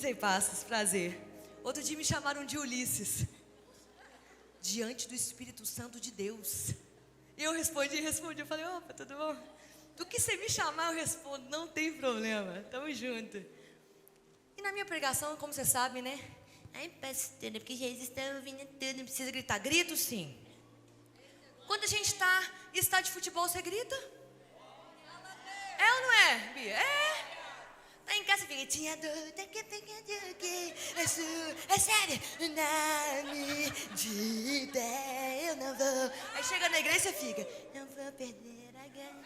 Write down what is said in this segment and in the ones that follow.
Graça e paz, prazer. Outro dia me chamaram de Ulisses. Diante do Espírito Santo de Deus. E eu respondi. Eu falei, opa, tudo bom? Do que você me chamar, eu respondo, não tem problema, tamo junto. E na minha pregação, como você sabe, né? Ai, pastora, porque Jesus está ouvindo tudo, não precisa gritar. Grito sim. Quando a gente está em estádio de futebol, você grita? É ou não é, Bia? É. Tá em casa e fica, tinha dúvida é sério, nome de Deus, eu não vou. Aí chega na igreja e fica, não vou perder a graça.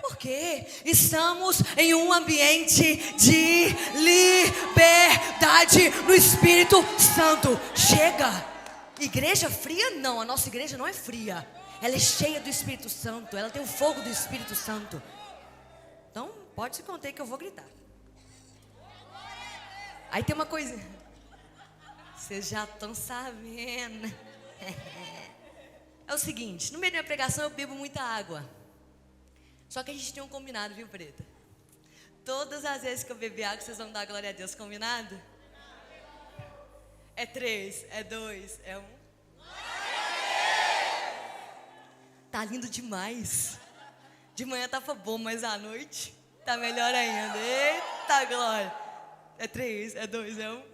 Por quê? Estamos em um ambiente de liberdade no Espírito Santo. Chega! Igreja fria? Não, a nossa igreja não é fria. Ela é cheia do Espírito Santo. Ela tem o fogo do Espírito Santo. Então, pode se conter que eu vou gritar. Aí tem uma coisa. Vocês já estão sabendo. É o seguinte, no meio da minha pregação eu bebo muita água. Só que a gente tem um combinado, viu, Preta? Todas as vezes que eu beber água, vocês vão dar glória a Deus, combinado? É 3, é 2, é 1. Tá lindo demais. De manhã tava bom, mas à noite tá melhor ainda. Eita glória. É 3, é 2, é 1.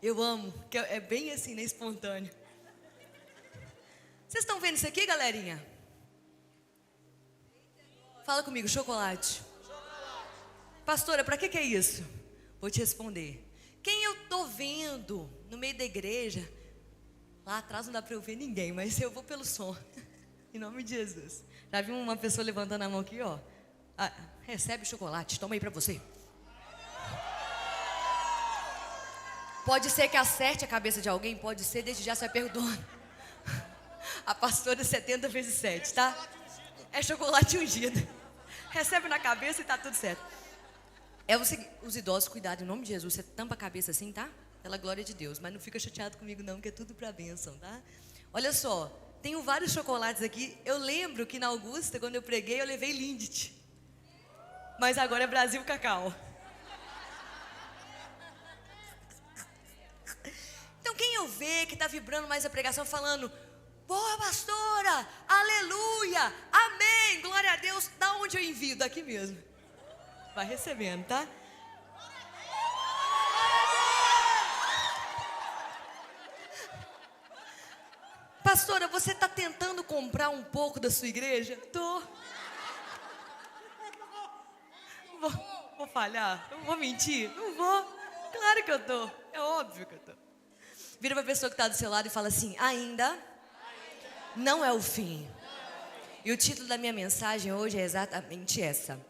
Eu amo, que é bem assim, né, espontâneo. Vocês estão vendo isso aqui, galerinha? Fala comigo, chocolate. Pastora, pra que é isso? Vou te responder. Quem eu tô vendo no meio da igreja, lá atrás não dá pra eu ver ninguém, mas eu vou pelo som. Em nome de Jesus. Já vi uma pessoa levantando a mão aqui, ó. Ah, recebe o chocolate, toma aí pra você. Pode ser que acerte a cabeça de alguém, pode ser, desde já você vai perdoando. A pastora 70 vezes 7, tá? É chocolate ungido. Recebe na cabeça e tá tudo certo. É o seguinte, os idosos, cuidado, em nome de Jesus, você tampa a cabeça assim, tá? Pela glória de Deus, mas não fica chateado comigo não, que é tudo pra bênção, tá? Olha só, tenho vários chocolates aqui. Eu lembro que na Augusta, quando eu preguei, eu levei Lindt. Mas agora é Brasil Cacau. Então quem eu ver que tá vibrando mais a pregação, falando, boa pastora, aleluia, amém, glória a Deus, da onde eu envio? Daqui mesmo. Vai recebendo, tá? Pastora, você está tentando comprar um pouco da sua igreja? Tô. Vou falhar? Não vou mentir? Não vou. Claro que eu tô. É óbvio que eu tô. Vira para a pessoa que está do seu lado e fala assim, ainda não é o fim. E o título da minha mensagem hoje é exatamente essa.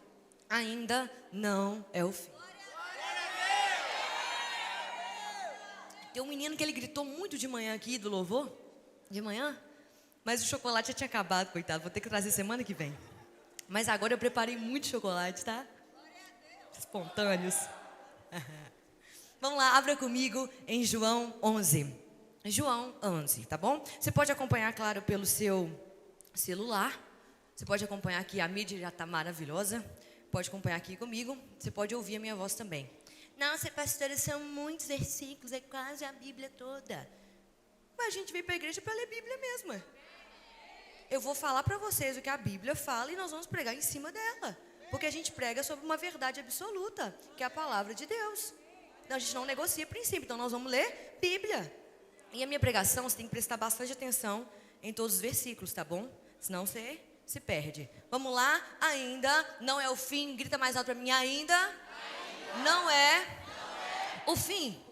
Ainda não é o fim. Tem um menino que ele gritou muito de manhã aqui do louvor. De manhã. Mas o chocolate já tinha acabado, coitado. Vou ter que trazer semana que vem. Mas agora eu preparei muito chocolate, tá? Espontâneos. Vamos lá, abra comigo em João 11. João 11, tá bom? Você pode acompanhar, claro, pelo seu celular. Você pode acompanhar aqui, a mídia já está maravilhosa. Pode acompanhar aqui comigo. Você pode ouvir a minha voz também. Nossa, pastora, são muitos versículos, é quase a Bíblia toda. Mas a gente veio para a igreja para ler a Bíblia mesmo. Eu vou falar para vocês o que a Bíblia fala e nós vamos pregar em cima dela. Porque a gente prega sobre uma verdade absoluta, que é a palavra de Deus. Então a gente não negocia princípio, então nós vamos ler Bíblia. E a minha pregação, você tem que prestar bastante atenção em todos os versículos, tá bom? Senão você se perde. Vamos lá, ainda não é o fim, grita mais alto para mim, ainda não é o fim.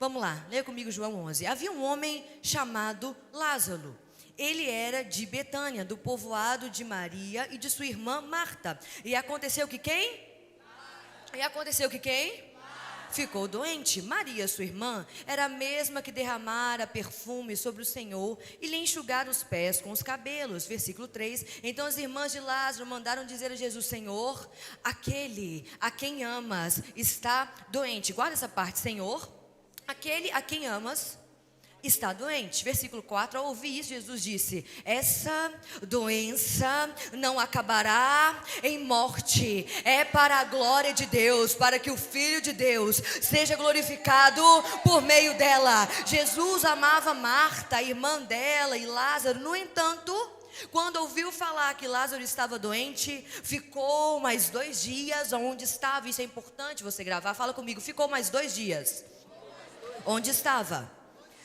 Vamos lá, leia comigo João 11. Havia um homem chamado Lázaro. Ele era de Betânia, do povoado de Maria e de sua irmã Marta. E aconteceu que quem? Ficou doente. Maria, sua irmã, era a mesma que derramara perfume sobre o Senhor e lhe enxugara os pés com os cabelos. Versículo 3. Então as irmãs de Lázaro mandaram dizer a Jesus, Senhor, aquele a quem amas está doente. Guarda essa parte, Senhor. Aquele a quem amas está doente. Versículo 4, ao ouvir isso, Jesus disse: essa doença não acabará em morte, é para a glória de Deus, para que o Filho de Deus seja glorificado por meio dela. Jesus amava Marta, a irmã dela, e Lázaro. No entanto, quando ouviu falar que Lázaro estava doente, ficou mais 2 dias onde estava. Isso é importante você gravar, fala comigo, ficou mais 2 dias onde estava.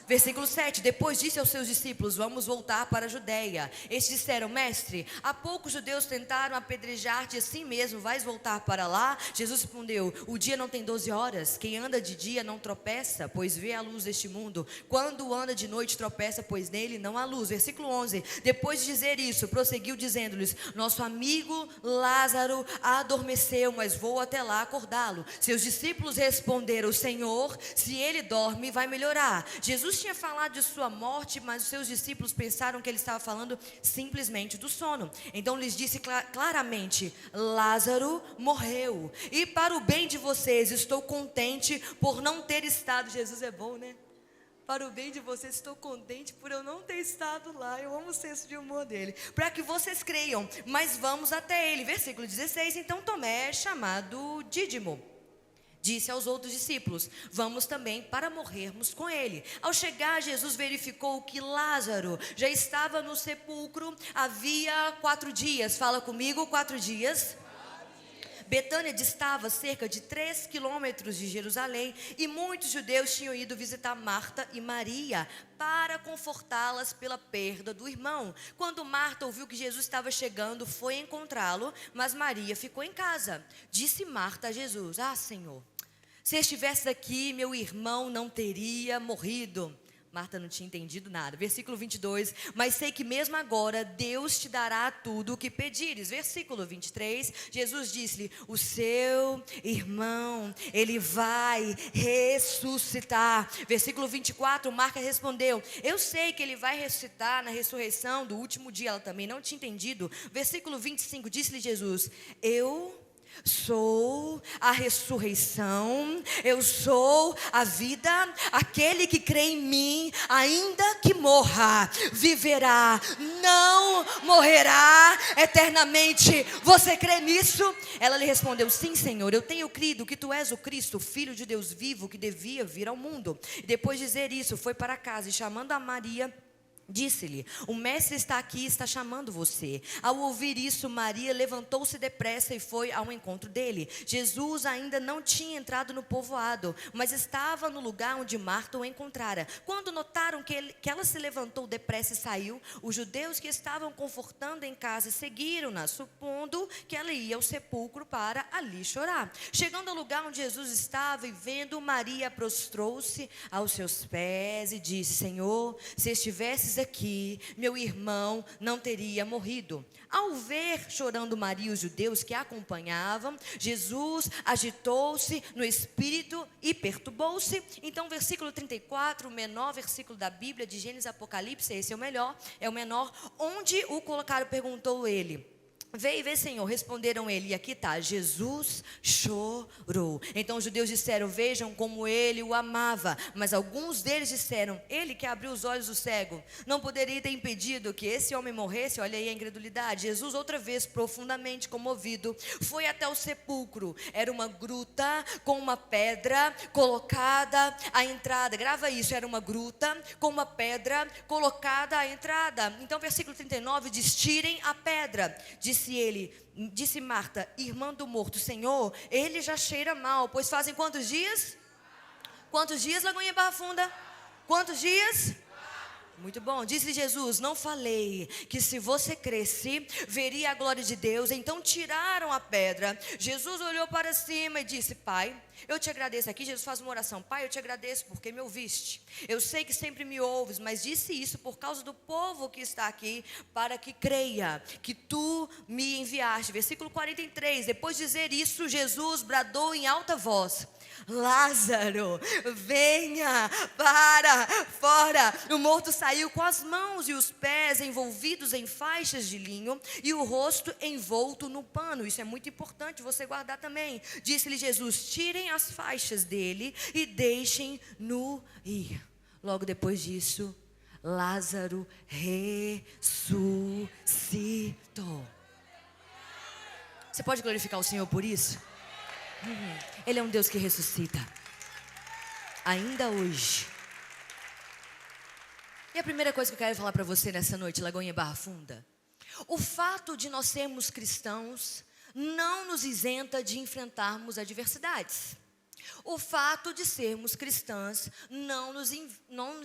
Versículo 7, depois disse aos seus discípulos: vamos voltar para a Judeia. Estes disseram: mestre, há pouco os judeus tentaram apedrejar-te, assim mesmo vais voltar para lá? Jesus respondeu: o dia não tem 12 horas, quem anda de dia não tropeça, pois vê a luz deste mundo. Quando anda de noite tropeça, pois nele não há luz. Versículo 11, depois de dizer isso, prosseguiu dizendo-lhes: nosso amigo Lázaro adormeceu, mas vou até lá acordá-lo. Seus discípulos responderam: Senhor, se ele dorme, vai melhorar. Jesus tinha falado de sua morte, mas os seus discípulos pensaram que ele estava falando simplesmente do sono. Então lhes disse claramente: Lázaro morreu, e para o bem de vocês estou contente por não ter estado. Jesus é bom, né? Para o bem de vocês estou contente por eu não ter estado lá. Eu amo o senso de humor dele. Para que vocês creiam, mas vamos até ele. Versículo 16, então Tomé, chamado Dídimo, disse aos outros discípulos: vamos também para morrermos com ele. Ao chegar, Jesus verificou que Lázaro já estava no sepulcro havia 4 dias. Fala comigo, 4 dias. Betânia distava cerca de 3 quilômetros de Jerusalém, e muitos judeus tinham ido visitar Marta e Maria para confortá-las pela perda do irmão. Quando Marta ouviu que Jesus estava chegando, foi encontrá-lo, mas Maria ficou em casa. Disse Marta a Jesus: Senhor, se estivesse aqui, meu irmão não teria morrido. Marta não tinha entendido nada. Versículo 22, mas sei que mesmo agora Deus te dará tudo o que pedires. Versículo 23, Jesus disse-lhe: o seu irmão, ele vai ressuscitar. Versículo 24, Marta respondeu: eu sei que ele vai ressuscitar na ressurreição do último dia. Ela também não tinha entendido. Versículo 25, disse-lhe Jesus: eu sou a ressurreição, eu sou a vida. Aquele que crê em mim, ainda que morra, viverá, não morrerá eternamente. Você crê nisso? Ela lhe respondeu: sim, Senhor, eu tenho crido que tu és o Cristo, o Filho de Deus vivo, que devia vir ao mundo. E depois de dizer isso, foi para casa, e chamando a Maria, disse-lhe: o mestre está aqui, está chamando você. Ao ouvir isso, Maria levantou-se depressa e foi ao encontro dele. Jesus ainda não tinha entrado no povoado, mas estava no lugar onde Marta o encontrara. Quando notaram que ela se levantou depressa e saiu, os judeus que estavam confortando em casa seguiram-na, supondo que ela ia ao sepulcro para ali chorar. Chegando ao lugar onde Jesus estava e vendo Maria, prostrou-se aos seus pés e disse: Senhor, se estivesses aqui, meu irmão não teria morrido. Ao ver chorando Maria e os judeus que a acompanhavam, Jesus agitou-se no espírito e perturbou-se. Então, versículo 34, o menor versículo da Bíblia, de Gênesis e Apocalipse, esse é o menor, onde o colocaram, perguntou ele: vê e vê, Senhor. Responderam ele, e aqui está: Jesus chorou. Então os judeus disseram: vejam como ele o amava. Mas alguns deles disseram: ele que abriu os olhos do cego não poderia ter impedido que esse homem morresse? Olha aí a incredulidade. Jesus, outra vez profundamente comovido, foi até o sepulcro. Era uma gruta com uma pedra colocada à entrada. Grava isso: era uma gruta com uma pedra colocada à entrada. Então versículo 39 diz: tirem a pedra. Disse Marta, irmã do morto: Senhor, ele já cheira mal, pois fazem quantos dias? Quantos dias, Lagoinha Barra Funda? Quantos dias? Muito bom. Disse-lhe Jesus: não falei que se você cresce, veria a glória de Deus? Então tiraram a pedra. Jesus olhou para cima e disse: Pai, eu te agradeço. Aqui Jesus faz uma oração: Pai, eu te agradeço porque me ouviste. Eu sei que sempre me ouves, mas disse isso por causa do povo que está aqui, para que creia que tu me enviaste. Versículo 43, depois de dizer isso, Jesus bradou em alta voz: Lázaro, venha para fora. O morto saiu com as mãos e os pés envolvidos em faixas de linho e o rosto envolto no pano. Isso é muito importante você guardar também. Disse-lhe Jesus: tirem as faixas dele e deixem-no ir. Logo depois disso, Lázaro ressuscitou. Você pode glorificar o Senhor por isso? Ele é um Deus que ressuscita. Ainda hoje. E a primeira coisa que eu quero falar para você nessa noite, Lagoinha Barra Funda. O fato de nós sermos cristãos não nos isenta de enfrentarmos adversidades. O fato de sermos cristãs não nos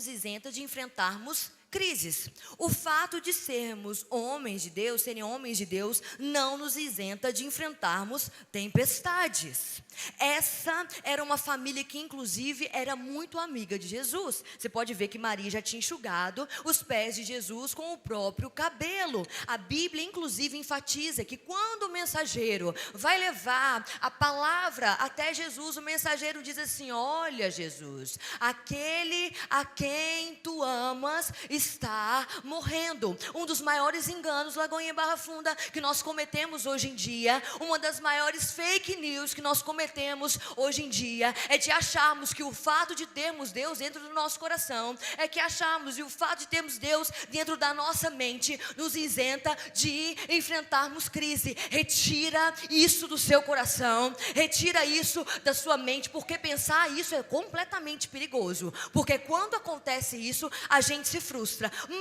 isenta de enfrentarmos crises. O fato de sermos homens de Deus, serem homens de Deus, não nos isenta de enfrentarmos tempestades. Essa era uma família que inclusive era muito amiga de Jesus. Você pode ver que Maria já tinha enxugado os pés de Jesus com o próprio cabelo. A Bíblia inclusive enfatiza que quando o mensageiro vai levar a palavra até Jesus, o mensageiro diz assim: olha, Jesus, aquele a quem tu amas está morrendo. Um dos maiores enganos, Lagoinha Barra Funda, que nós cometemos hoje em dia, uma das maiores fake news que nós cometemos hoje em dia, é de acharmos que o fato de termos Deus dentro do nosso coração, é que acharmos e o fato de termos Deus dentro da nossa mente, nos isenta de enfrentarmos crise. Retira isso do seu coração, retira isso da sua mente, porque pensar isso é completamente perigoso, porque quando acontece isso, a gente se frustra.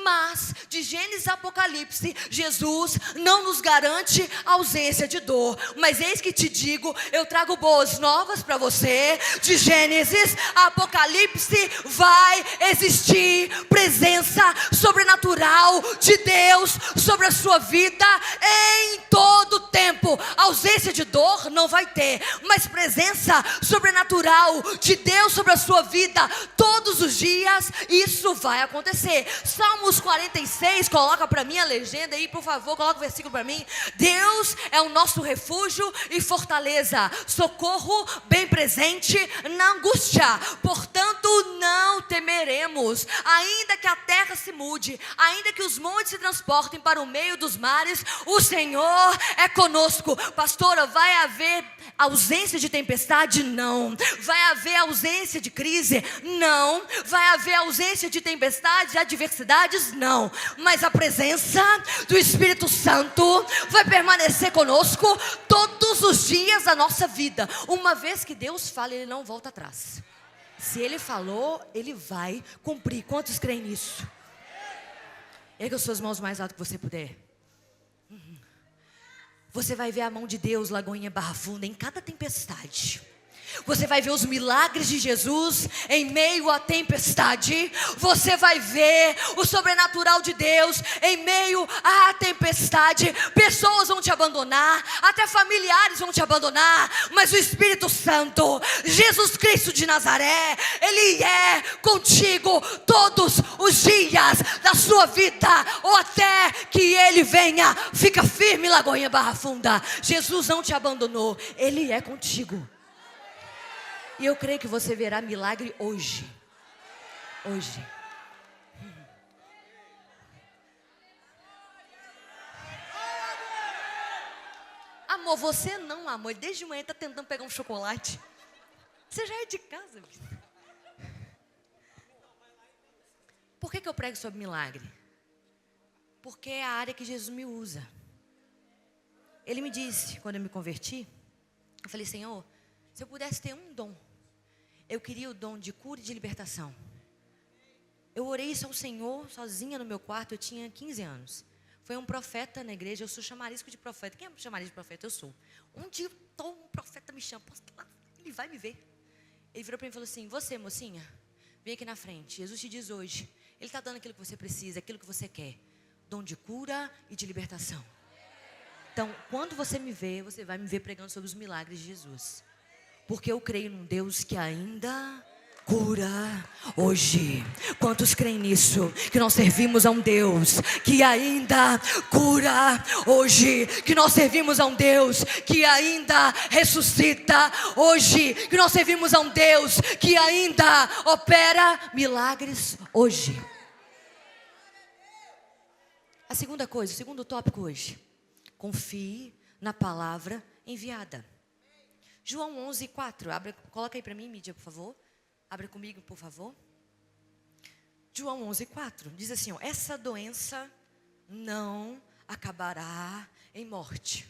Mas, de Gênesis a Apocalipse, Jesus não nos garante ausência de dor, mas eis que te digo, eu trago boas novas para você. De Gênesis a Apocalipse vai existir presença sobrenatural de Deus sobre a sua vida em todo tempo. Ausência de dor não vai ter, mas presença sobrenatural de Deus sobre a sua vida todos os dias, isso vai acontecer. Salmos 46, coloca para mim a legenda aí, por favor, coloca o versículo para mim. Deus é o nosso refúgio e fortaleza, socorro bem presente na angústia. Portanto, não temeremos, ainda que a terra se mude, ainda que os montes se transportem para o meio dos mares, o Senhor é conosco. Pastora, vai haver ausência de tempestade? Não. Vai haver ausência de crise? Não. Vai haver ausência de tempestade, de adversidades? Não. Mas a presença do Espírito Santo vai permanecer conosco todos os dias da nossa vida. Uma vez que Deus fala, Ele não volta atrás. Se Ele falou, Ele vai cumprir. Quantos creem nisso? Erga as suas mãos mais alto que você puder. Você vai ver a mão de Deus, Lagoinha Barra Funda, em cada tempestade. Você vai ver os milagres de Jesus em meio à tempestade. Você vai ver o sobrenatural de Deus em meio à tempestade. Pessoas vão te abandonar, até familiares vão te abandonar, mas o Espírito Santo, Jesus Cristo de Nazaré, Ele é contigo todos os dias da sua vida, ou até que Ele venha. Fica firme, Lagoinha Barra Funda. Jesus não te abandonou, Ele é contigo. E eu creio que você verá milagre hoje. Hoje. Amor, você não, amor. Desde manhã está tentando pegar um chocolate. Você já é de casa. Por que eu prego sobre milagre? Porque é a área que Jesus me usa. Ele me disse, quando eu me converti, eu falei: Senhor, se eu pudesse ter um dom, eu queria o dom de cura e de libertação. Eu orei isso ao Senhor, sozinha no meu quarto, eu tinha 15 anos. Foi um profeta na igreja, eu sou chamarisco de profeta. Quem é chamarisco de profeta? Eu sou. Um dia um profeta me chama, ele vai me ver. Ele virou para mim e falou assim: você, mocinha, vem aqui na frente. Jesus te diz hoje, Ele está dando aquilo que você precisa, aquilo que você quer. Dom de cura e de libertação. Então, quando você me vê, você vai me ver pregando sobre os milagres de Jesus. Porque eu creio num Deus que ainda cura hoje. Quantos creem nisso? Que nós servimos a um Deus que ainda cura hoje. Que nós servimos a um Deus que ainda ressuscita hoje. Que nós servimos a um Deus que ainda opera milagres hoje. A segunda coisa, o segundo tópico hoje: confie na palavra enviada. João 11:4. Coloca aí para mim, mídia, por favor. Abra comigo, por favor. João 11:4 diz assim, ó, essa doença não acabará em morte.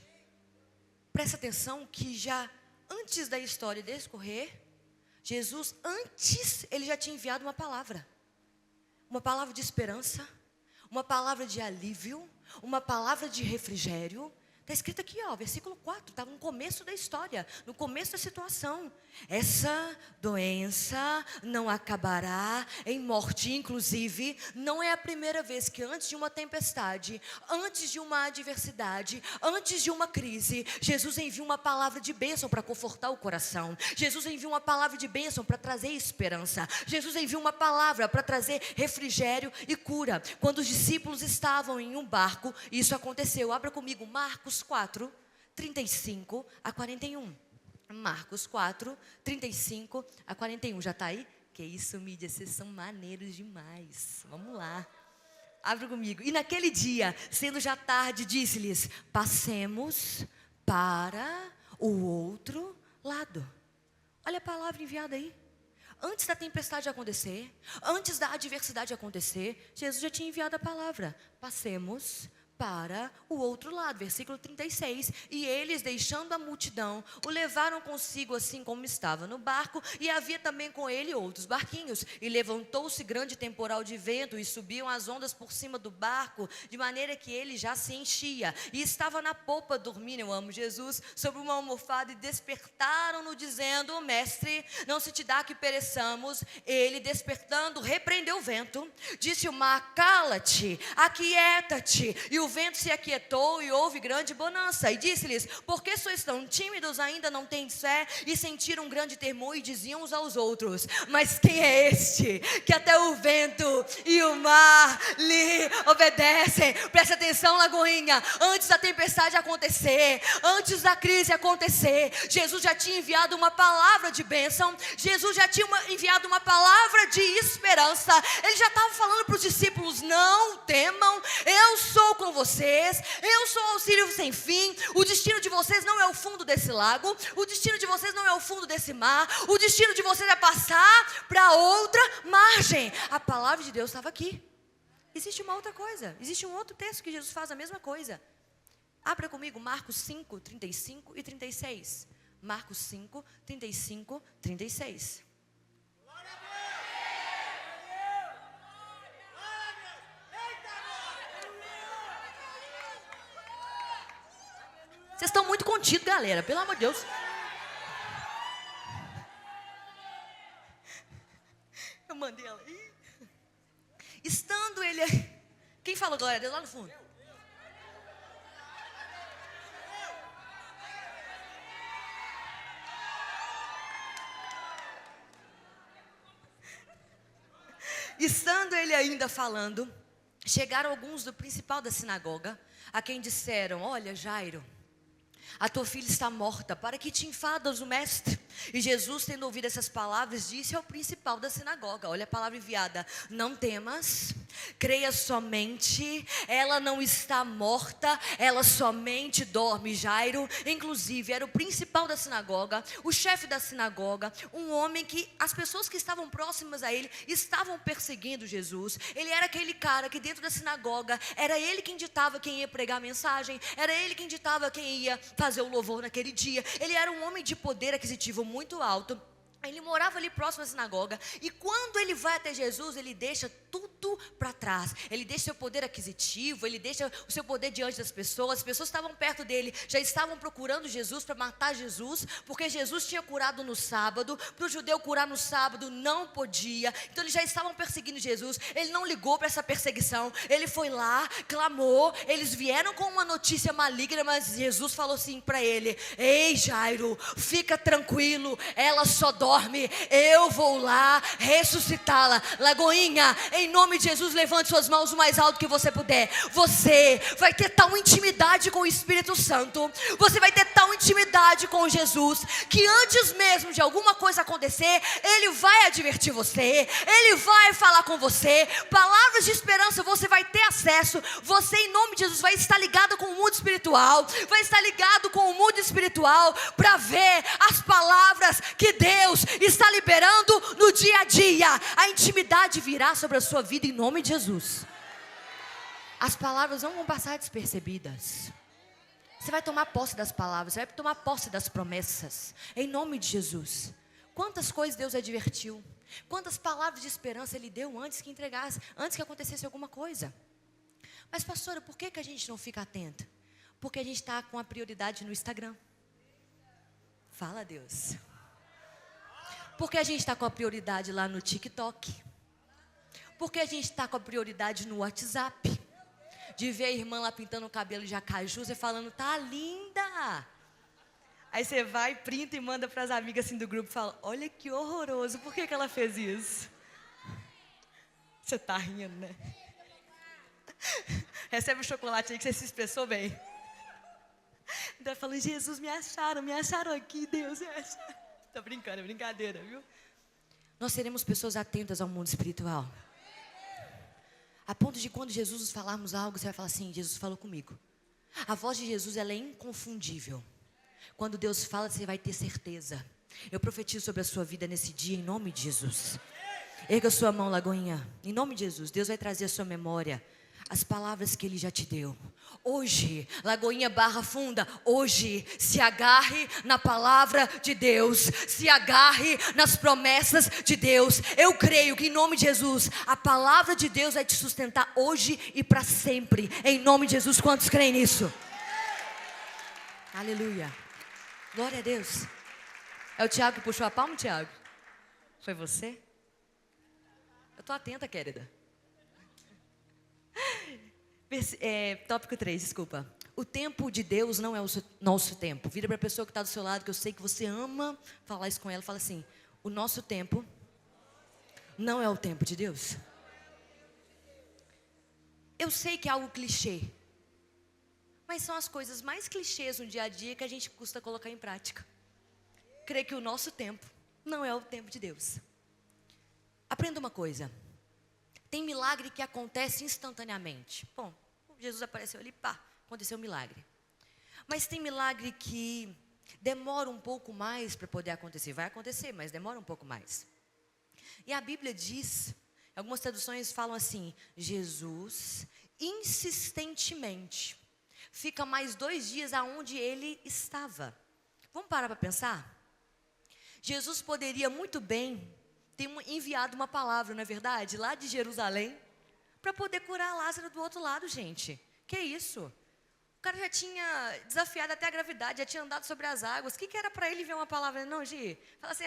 Presta atenção que já antes da história descorrer, Jesus, ele já tinha enviado uma palavra de esperança, uma palavra de alívio, uma palavra de refrigério. Está escrito aqui, ó, versículo 4, está no começo da história, no começo da situação. Essa doença não acabará em morte. Inclusive, não é a primeira vez que antes de uma tempestade, antes de uma adversidade, antes de uma crise, Jesus envia uma palavra de bênção para confortar o coração. Jesus envia uma palavra de bênção para trazer esperança. Jesus envia uma palavra para trazer refrigério e cura. Quando os discípulos estavam em um barco, isso aconteceu. Abra comigo, Marcos 4, 35 a 41. Marcos 4, 35 a 41. Já está aí? Que isso, mídia, vocês são maneiros demais. Vamos lá. Abre comigo. E naquele dia, sendo já tarde, disse-lhes: passemos para o outro lado. Olha a palavra enviada aí. Antes da tempestade acontecer, antes da adversidade acontecer, Jesus já tinha enviado a palavra. Passemos para o outro lado, versículo 36. E eles, deixando a multidão, o levaram consigo assim como estava no barco, e havia também com ele outros barquinhos. E levantou-se grande temporal de vento, e subiam as ondas por cima do barco, de maneira que ele já se enchia. E estava na popa dormindo, eu amo Jesus, sobre uma almofada, e despertaram-no dizendo: mestre, não se te dá que pereçamos. Ele, despertando, repreendeu o vento, disse ao mar: cala-te, aquieta-te. E o vento se aquietou e houve grande bonança. E disse-lhes: por que sois tão tímidos, ainda não têm fé? E sentiram um grande temor e diziam uns aos outros: mas quem é este, que até o vento e o mar lhe obedecem? Presta atenção, Lagoinha. Antes da tempestade acontecer, antes da crise acontecer, Jesus já tinha enviado uma palavra de bênção. Jesus já tinha enviado uma palavra de esperança. Ele já estava falando para os discípulos: não temam, eu sou com vocês, eu sou auxílio sem fim. O destino de vocês não é o fundo desse lago, o destino de vocês não é o fundo desse mar, o destino de vocês é passar para outra margem. A palavra de Deus estava aqui. Existe uma outra coisa, existe um outro texto que Jesus faz a mesma coisa. Abra comigo Marcos 5, 35 e 36. Marcos 5, 35, 36. Vocês estão muito contidos, galera, pelo amor de Deus. Eu mandei ela. Estando ele... Quem falou glória a Deus lá no fundo? Estando ele ainda falando, chegaram alguns do principal da sinagoga, a quem disseram: olha, Jairo, a tua filha está morta, para que te enfadas o mestre? E Jesus, tendo ouvido essas palavras, disse ao principal da sinagoga, olha a palavra enviada: não temas, creia somente, ela não está morta, ela somente dorme. Jairo, inclusive, era o principal da sinagoga, o chefe da sinagoga, um homem que as pessoas que estavam próximas a ele estavam perseguindo Jesus. Ele era aquele cara que dentro da sinagoga, era ele quem ditava quem ia pregar a mensagem, era ele quem ditava quem ia fazer o louvor naquele dia. Ele era um homem de poder aquisitivo muito alto. Ele morava ali próximo à sinagoga. E quando ele vai até Jesus, ele deixa tudo para trás. Ele deixa seu poder aquisitivo, ele deixa o seu poder diante das pessoas. As pessoas estavam perto dele, já estavam procurando Jesus para matar Jesus, porque Jesus tinha curado no sábado. Para o judeu curar no sábado não podia. Então eles já estavam perseguindo Jesus. Ele não ligou para essa perseguição. Ele foi lá, clamou. Eles vieram com uma notícia maligna, mas Jesus falou assim para ele: ei, Jairo, fica tranquilo, ela só dorme, eu vou lá ressuscitá-la. Lagoinha, em nome de Jesus, levante suas mãos o mais alto que você puder. Você vai ter tal intimidade com o Espírito Santo, você vai ter tal intimidade com Jesus, que antes mesmo de alguma coisa acontecer, Ele vai advertir você, Ele vai falar com você, palavras de esperança você vai ter acesso. Você, em nome de Jesus, vai estar ligado com o mundo espiritual, vai estar ligado com o mundo espiritual, para ver as palavras que Deus está liberando no dia a dia. A intimidade virá sobre a sua vida em nome de Jesus. As palavras não vão passar despercebidas. Você vai tomar posse das palavras, você vai tomar posse das promessas, em nome de Jesus. Quantas coisas Deus advertiu, quantas palavras de esperança Ele deu antes que entregasse, antes que acontecesse alguma coisa. Mas pastora, por que a gente não fica atenta? Porque a gente está com a prioridade no Instagram. Fala, Deus. Porque a gente está com a prioridade lá no TikTok. Porque a gente está com a prioridade no WhatsApp. De ver a irmã lá pintando o cabelo de acaju, você falando, tá linda. Aí você vai, printa e manda para as amigas assim do grupo, fala, olha que horroroso, por que ela fez isso? Você tá rindo, né? Recebe o chocolate aí que você se expressou bem. Então falando, Jesus, me acharam aqui, Deus, me acharam. Tô brincando, é brincadeira, viu? Nós seremos pessoas atentas ao mundo espiritual. A ponto de quando Jesus nos falarmos algo, você vai falar assim, Jesus falou comigo. A voz de Jesus, ela é inconfundível. Quando Deus fala, você vai ter certeza. Eu profetizo sobre a sua vida nesse dia, em nome de Jesus. Erga a sua mão, Lagoinha. Em nome de Jesus, Deus vai trazer à sua memória as palavras que Ele já te deu. Hoje, Lagoinha Barra Funda, hoje, se agarre na palavra de Deus, se agarre nas promessas de Deus. Eu creio que em nome de Jesus, a palavra de Deus vai te sustentar hoje e para sempre. Em nome de Jesus, quantos creem nisso? Aleluia. Glória a Deus. É o Tiago que puxou a palma, Tiago? Foi você? Eu estou atenta, querida. Tópico 3, desculpa. O tempo de Deus não é o nosso tempo. Vira para a pessoa que está do seu lado, que eu sei que você ama falar isso com ela. Fala assim, o nosso tempo não é o tempo de Deus. Eu sei que é algo clichê, mas são as coisas mais clichês no dia a dia que a gente custa colocar em prática. Crer que o nosso tempo não é o tempo de Deus. Aprenda uma coisa. Tem milagre que acontece instantaneamente. Bom, Jesus apareceu ali, pá, aconteceu um milagre. Mas tem milagre que demora um pouco mais para poder acontecer. Vai acontecer, mas demora um pouco mais. E a Bíblia diz, algumas traduções falam assim, Jesus insistentemente fica mais 2 dias aonde Ele estava. Vamos parar para pensar? Jesus poderia muito bem ter enviado uma palavra, não é verdade? Lá de Jerusalém, para poder curar Lázaro do outro lado, gente. Que isso? O cara já tinha desafiado até a gravidade, já tinha andado sobre as águas. O que era para ele ver uma palavra? Não, Gi, fala assim,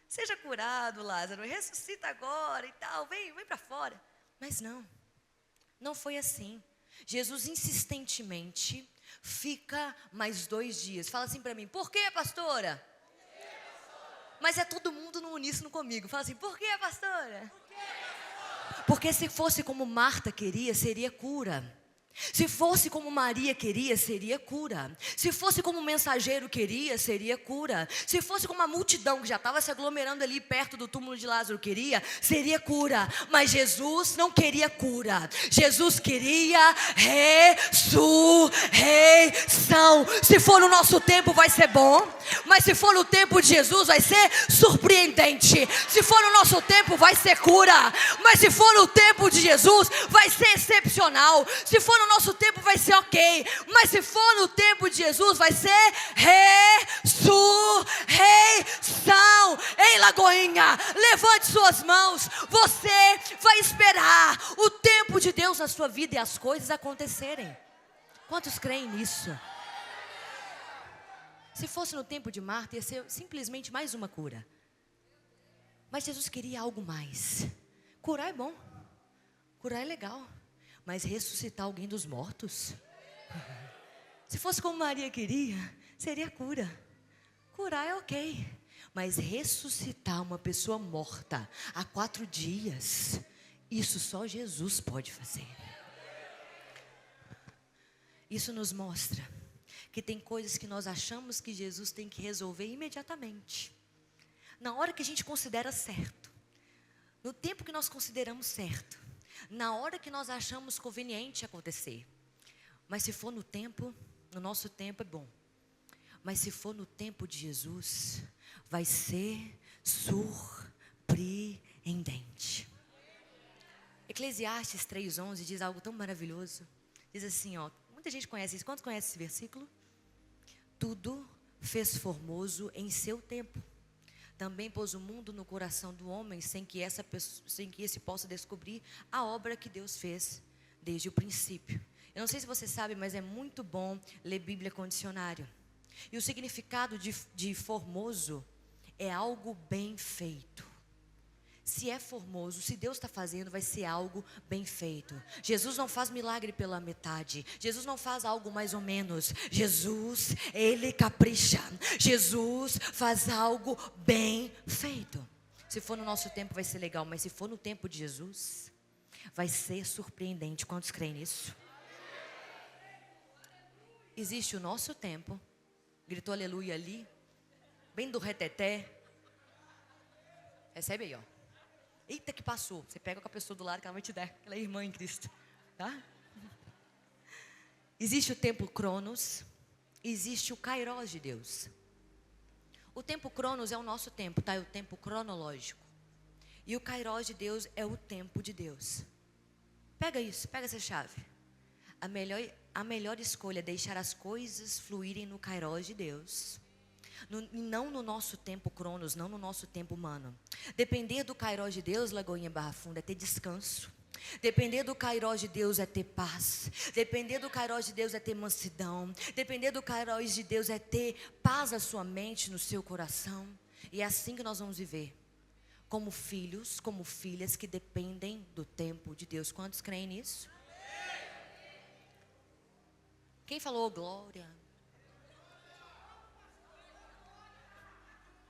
seja curado, Lázaro, ressuscita agora e tal, vem para fora. Mas não foi assim. Jesus insistentemente fica mais 2 dias. Fala assim para mim, por quê, pastora? Mas é todo mundo no uníssono comigo. Fala assim, por quê, pastora? Porque se fosse como Marta queria, seria cura. Se fosse como Maria queria, seria cura. Se fosse como o mensageiro queria, seria cura. Se fosse como a multidão que já estava se aglomerando ali perto do túmulo de Lázaro queria, seria cura. Mas Jesus não queria cura. Jesus queria ressurreição. Se for no nosso tempo vai ser bom, mas se for no tempo de Jesus vai ser surpreendente. Se for no nosso tempo vai ser cura, mas se for no tempo de Jesus vai ser excepcional. Se for no nosso tempo vai ser ok, mas se for no tempo de Jesus vai ser ressurreição. Ei, Lagoinha, levante suas mãos. Você vai esperar o tempo de Deus na sua vida e as coisas acontecerem. Quantos creem nisso? Se fosse no tempo de Marta ia ser simplesmente mais uma cura, mas Jesus queria algo mais. Curar é bom, curar é legal, mas ressuscitar alguém dos mortos? Se fosse como Maria queria, seria cura. Curar é ok, mas ressuscitar uma pessoa morta há 4 dias, isso só Jesus pode fazer. Isso nos mostra que tem coisas que nós achamos que Jesus tem que resolver imediatamente. Na hora que a gente considera certo. No tempo que nós consideramos certo. Na hora que nós achamos conveniente acontecer. Mas se for no nosso tempo é bom. Mas se for no tempo de Jesus, vai ser surpreendente. Eclesiastes 3:11 diz algo tão maravilhoso. Diz assim, muita gente conhece isso. Quantos conhecem esse versículo? Tudo fez formoso em seu tempo. Também pôs o mundo no coração do homem, sem que esse possa descobrir a obra que Deus fez desde o princípio. Eu não sei se você sabe, mas é muito bom ler Bíblia com dicionário. E o significado de formoso é algo bem feito. Se é formoso, se Deus está fazendo, vai ser algo bem feito. Jesus não faz milagre pela metade. Jesus não faz algo mais ou menos. Jesus, Ele capricha. Jesus faz algo bem feito. Se for no nosso tempo vai ser legal, mas se for no tempo de Jesus, vai ser surpreendente. Quantos creem nisso? Existe o nosso tempo. Gritou aleluia ali, bem do reteté. Recebe aí, Eita que passou. Você pega com a pessoa do lado que ela vai te dar. Ela é irmã em Cristo, tá? Existe o tempo Cronos. Existe o Kairos de Deus. O tempo Cronos é o nosso tempo, tá? É o tempo cronológico. E o Kairos de Deus é o tempo de Deus. Pega isso, pega essa chave. A melhor escolha é deixar as coisas fluírem no Kairos de Deus. Não no nosso tempo Cronos, não no nosso tempo humano. Depender do Kairos de Deus, Lagoinha Barra Funda, é ter descanso. Depender do Kairos de Deus é ter paz. Depender do Kairos de Deus é ter mansidão. Depender do Kairos de Deus é ter paz na sua mente, no seu coração. E é assim que nós vamos viver. Como filhos, como filhas que dependem do tempo de Deus. Quantos creem nisso? Quem falou glória?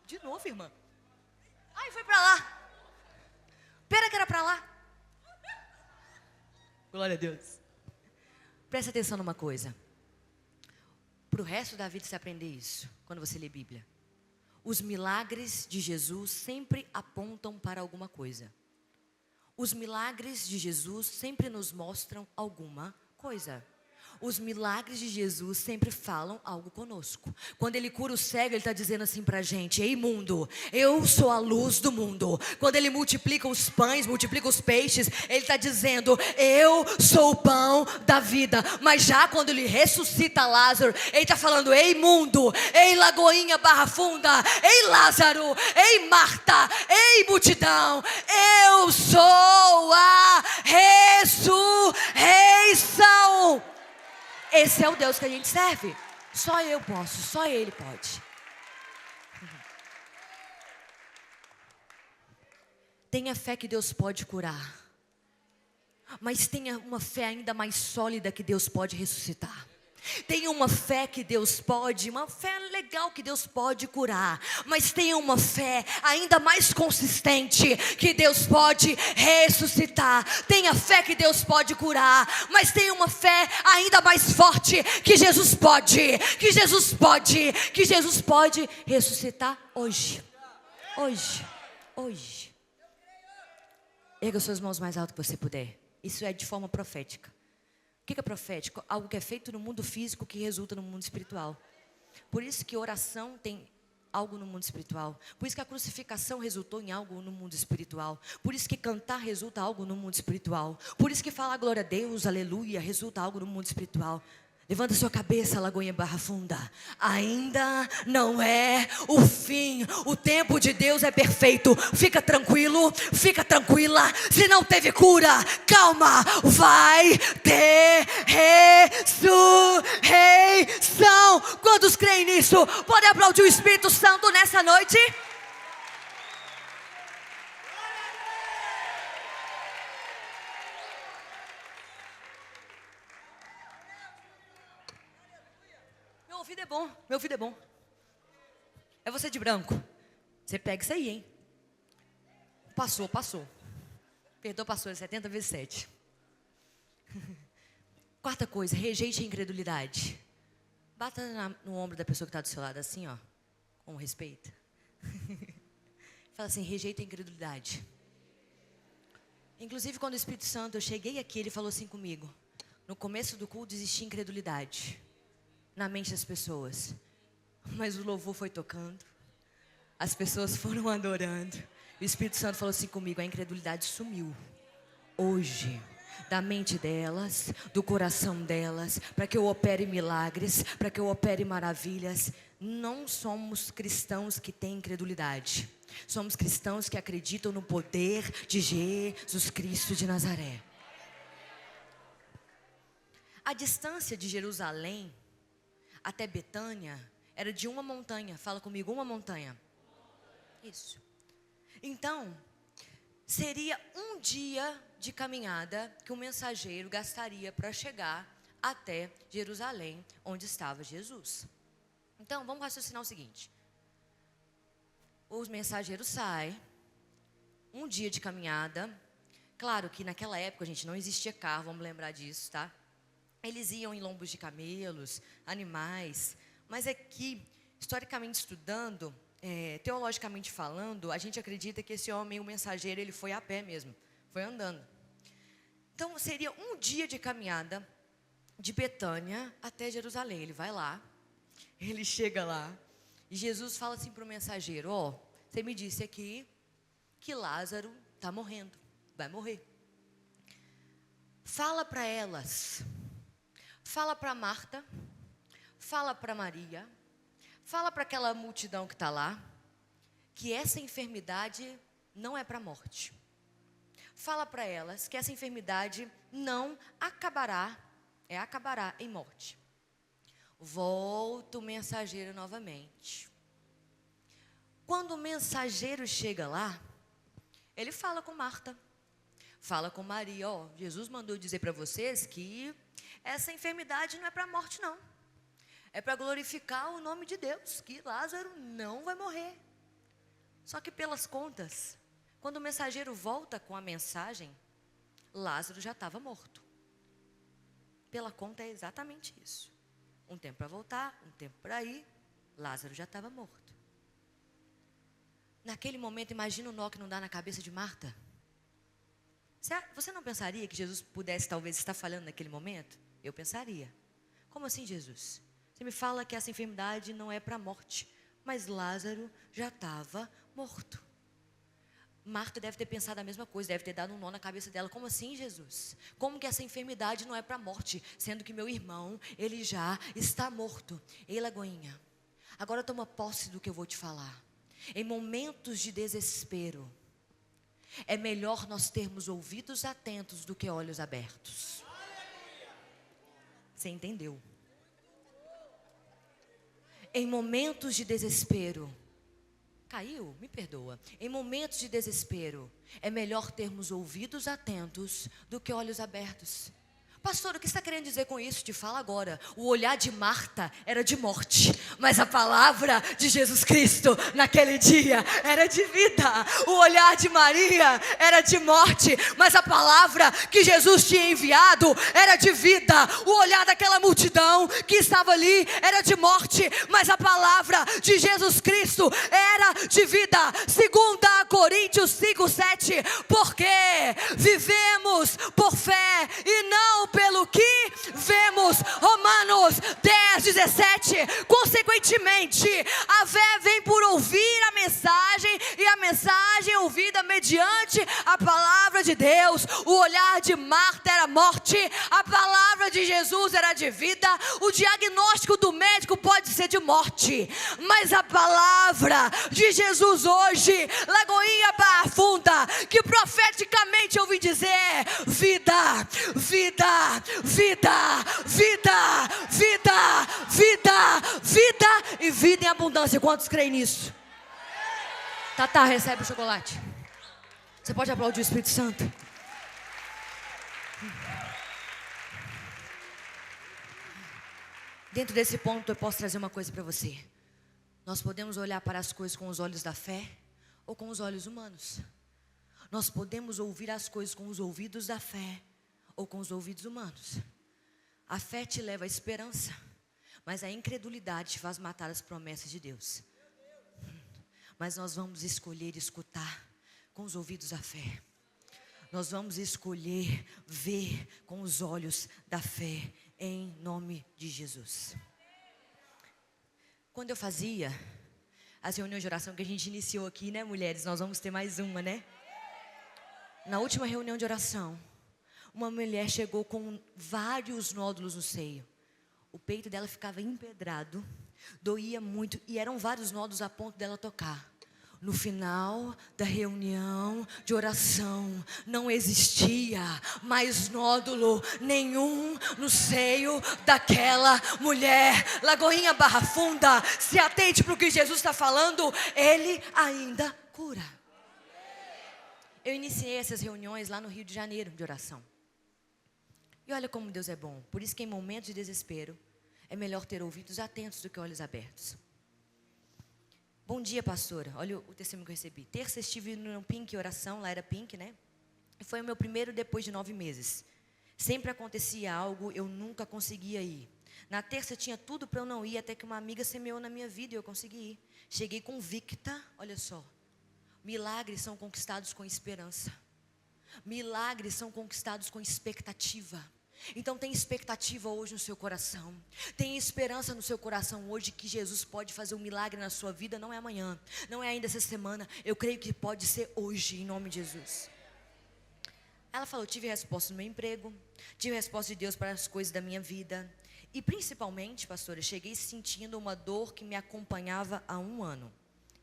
De novo, irmã. Ai, foi pra lá. Pera que era pra lá. Glória a Deus. Presta atenção numa coisa. Pro resto da vida você aprender isso, quando você lê Bíblia. Os milagres de Jesus sempre apontam para alguma coisa. Os milagres de Jesus sempre nos mostram alguma coisa. Os milagres de Jesus sempre falam algo conosco. Quando Ele cura o cego, Ele está dizendo assim para a gente: ei mundo, eu sou a luz do mundo. Quando Ele multiplica os pães, multiplica os peixes, Ele está dizendo: eu sou o pão da vida. Mas já quando Ele ressuscita Lázaro, Ele está falando: ei mundo, ei Lagoinha Barra Funda, ei Lázaro, ei Marta, ei multidão, eu sou a ressurreição. Esse é o Deus que a gente serve. Só eu posso, só Ele pode. Tenha fé que Deus pode curar. Mas tenha uma fé ainda mais sólida que Deus pode ressuscitar. Tenha uma fé que Deus pode, uma fé legal que Deus pode curar. Mas tenha uma fé ainda mais consistente que Deus pode ressuscitar. Tenha fé que Deus pode curar. Mas tenha uma fé ainda mais forte que Jesus pode. Que Jesus pode. Que Jesus pode ressuscitar hoje. Hoje. Hoje. Erga suas mãos mais alto que você puder. Isso é de forma profética. O que é profético? Algo que é feito no mundo físico que resulta no mundo espiritual. Por isso que oração tem algo no mundo espiritual. Por isso que a crucificação resultou em algo no mundo espiritual. Por isso que cantar resulta algo no mundo espiritual. Por isso que falar glória a Deus, aleluia, resulta algo no mundo espiritual. Levanta sua cabeça, Lagoinha Barra Funda. Ainda não é o fim. O tempo de Deus é perfeito. Fica tranquilo, fica tranquila. Se não teve cura, calma, vai ter ressurreição. Quantos creem nisso? Pode aplaudir o Espírito Santo nessa noite? Meu ouvido é bom, meu ouvido é bom. É você de branco. Você pega isso aí, hein? Passou. Perdoa, passou, 70 vezes 7. Quarta coisa, rejeite a incredulidade. Bata no ombro da pessoa que está do seu lado assim, ó, com respeito. Fala assim, rejeita a incredulidade. Inclusive, quando o Espírito Santo, eu cheguei aqui, ele falou assim comigo. No começo do culto existia incredulidade na mente das pessoas. Mas o louvor foi tocando. As pessoas foram adorando. O Espírito Santo falou assim comigo, a incredulidade sumiu. Hoje, da mente delas, do coração delas, para que eu opere milagres, para que eu opere maravilhas. Não somos cristãos que têm incredulidade. Somos cristãos que acreditam no poder de Jesus Cristo de Nazaré. A distância de Jerusalém até Betânia era de uma montanha. Fala comigo, uma montanha. Isso. Então, seria um dia de caminhada que o mensageiro gastaria para chegar até Jerusalém, onde estava Jesus. Então, vamos raciocinar o seguinte. Os mensageiros saem, um dia de caminhada. Claro que naquela época, gente, não existia carro, vamos lembrar disso, tá? Eles iam em lombos de camelos, animais. Mas é que, historicamente estudando, teologicamente falando, a gente acredita que esse homem, o mensageiro, ele foi a pé mesmo. Foi andando. Então, seria um dia de caminhada de Betânia até Jerusalém. Ele vai lá, ele chega lá, e Jesus fala assim para o mensageiro, você me disse aqui que Lázaro está morrendo, vai morrer. Fala para elas, fala para Marta, fala para Maria, fala para aquela multidão que está lá, que essa enfermidade não é para a morte. Fala para elas que essa enfermidade não acabará, acabará em morte. Volta o mensageiro novamente. Quando o mensageiro chega lá, ele fala com Marta, fala com Maria, Jesus mandou dizer para vocês que essa enfermidade não é para a morte não. É para glorificar o nome de Deus, que Lázaro não vai morrer. Só que pelas contas, quando o mensageiro volta com a mensagem, Lázaro já estava morto. Pela conta é exatamente isso. Um tempo para voltar, um tempo para ir, Lázaro já estava morto. Naquele momento, imagina o nó que não dá na cabeça de Marta. Você não pensaria que Jesus pudesse talvez estar falhando naquele momento? Eu pensaria. Como assim, Jesus? Você me fala que essa enfermidade não é para a morte, mas Lázaro já estava morto. Marta deve ter pensado a mesma coisa, deve ter dado um nó na cabeça dela. Como assim, Jesus? Como que essa enfermidade não é para a morte, sendo que meu irmão, ele já está morto? Ei, Lagoinha, agora toma posse do que eu vou te falar. Em momentos de desespero, é melhor nós termos ouvidos atentos do que olhos abertos. Você entendeu? Em momentos de desespero, caiu? Me perdoa. Em momentos de desespero, é melhor termos ouvidos atentos do que olhos abertos. Pastor, o que você está querendo dizer com isso? Te falo agora. O olhar de Marta era de morte, mas a palavra de Jesus Cristo naquele dia era de vida. O olhar de Maria era de morte, mas a palavra que Jesus tinha enviado era de vida. O olhar daquela multidão que estava ali era de morte, mas a palavra de Jesus Cristo era de vida. 2 Coríntios 5:7, porque vivemos por fé e não pelo que vemos. Romanos 10:17. Consequentemente, a fé vem por ouvir a mensagem, e a mensagem ouvida mediante a palavra de Deus. O olhar de Marta era morte, a palavra de Jesus era de vida. O diagnóstico do médico pode ser de morte, mas a palavra de Jesus hoje, Lagoinha Barra Funda, que profeticamente eu ouvi dizer: vida, vida, vida, vida, vida, vida, vida e vida em abundância. Quantos creem nisso? Tatá, recebe o chocolate. Você pode aplaudir o Espírito Santo? Dentro desse ponto eu posso trazer uma coisa para você. Nós podemos olhar para as coisas com os olhos da fé ou com os olhos humanos. Nós podemos ouvir as coisas com os ouvidos da fé ou com os ouvidos humanos. A fé te leva à esperança, Mas a incredulidade te faz matar as promessas de Deus. Mas nós vamos escolher escutar com os ouvidos da fé. Nós vamos escolher ver com os olhos da fé, em nome de Jesus. Quando eu fazia as reuniões de oração que a gente iniciou aqui, né, mulheres? Nós vamos ter mais uma, né? Na última reunião de oração, uma mulher chegou com vários nódulos no seio. O peito dela ficava empedrado, doía muito e eram vários nódulos a ponto dela tocar. No final da reunião de oração, não existia mais nódulo nenhum no seio daquela mulher. Lagoinha Barra Funda, se atente para o que Jesus está falando, Ele ainda cura. Eu iniciei essas reuniões lá no Rio de Janeiro de oração. E olha como Deus é bom. Por isso que em momentos de desespero, é melhor ter ouvidos atentos do que olhos abertos. Bom dia, pastora. Olha o testemunho que eu recebi. Terça estive no Pink Oração, lá era Pink, né? E foi o meu primeiro depois de 9 meses. Sempre acontecia algo, eu nunca conseguia ir. Na terça tinha tudo para eu não ir, até que uma amiga semeou na minha vida e eu consegui ir. Cheguei convicta, olha só. Milagres são conquistados com esperança. Milagres são conquistados com expectativa. Então tem expectativa hoje no seu coração. Tem esperança no seu coração hoje que Jesus pode fazer um milagre na sua vida. Não é amanhã, não é ainda essa semana. Eu creio que pode ser hoje, em nome de Jesus. Ela falou, tive resposta no meu emprego, tive resposta de Deus para as coisas da minha vida. E principalmente, pastora, cheguei sentindo uma dor que me acompanhava há 1 ano.